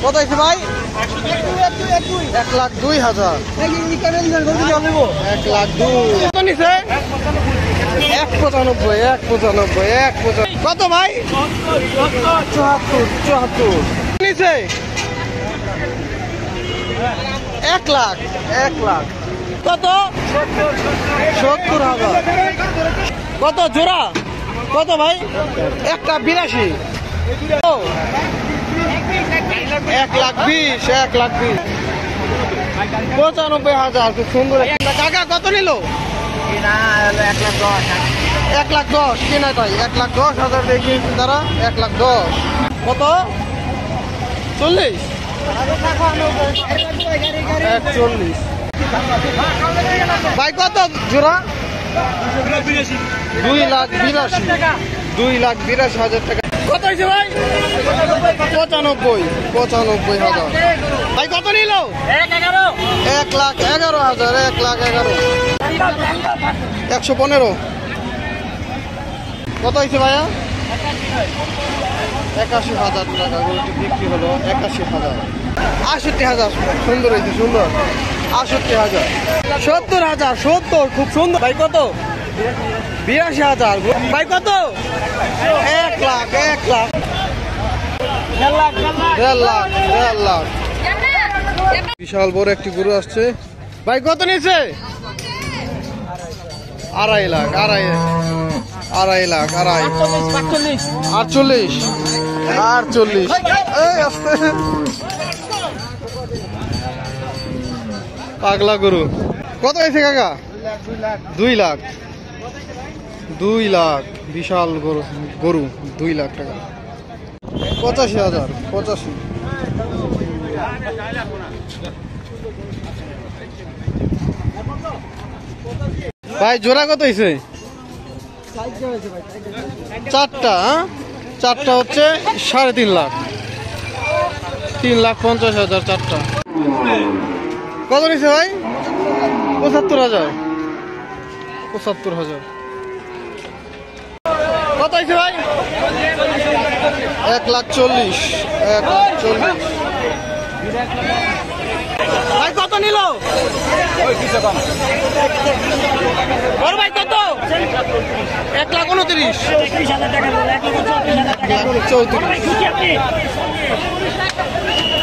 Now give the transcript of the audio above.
কত হয়েছে ভাই? 1,02,000। 1,02,000 কত নিছে? 1,95,000 কত ভাই? 74 নিছে 1,00,000 কত? 70,000 কত জোড়া? কত ভাই? একটা 82 1,20,000 95,000 খুব সুন্দর। কাকা কত নিল? 1,10,000 কেনা তাই 1,10,000 দেখি তারা 1,10,000 কত? 40 140 ভাই কত জোড়া? 2,82,000 টাকা। কত হয়েছে ভাই? 95,000 ভাই কত নিল? 1,11,000 115 কত হয়েছে ভাইয়া? 81,000 টাকা গরুটি বিক্রি হলো 81,000 68,000 সুন্দর হয়েছে সুন্দর 68,000 70,000 খুব সুন্দর ভাই কত? 82,000 ভাই কত? 1,00,000 1,50,000 বিশাল বড় একটি গরু আসছে ভাই কত নিয়েছে? 2,50,000 48 পাগলা গরু কত হয়েছে কাকা? 2 লাখ বিশাল গরু 2 লাখ টাকা 85,000 ভাই জোড়া কত হয়েছে? 4টা হচ্ছে 3.5 লাখ 3,50,000 4টা কত নিছে ভাই? 75,000 কত হয়েছে ভাই? 1,40,000 ভাই কত নিল? বড় ভাই কত? 1,29,000 1,34,000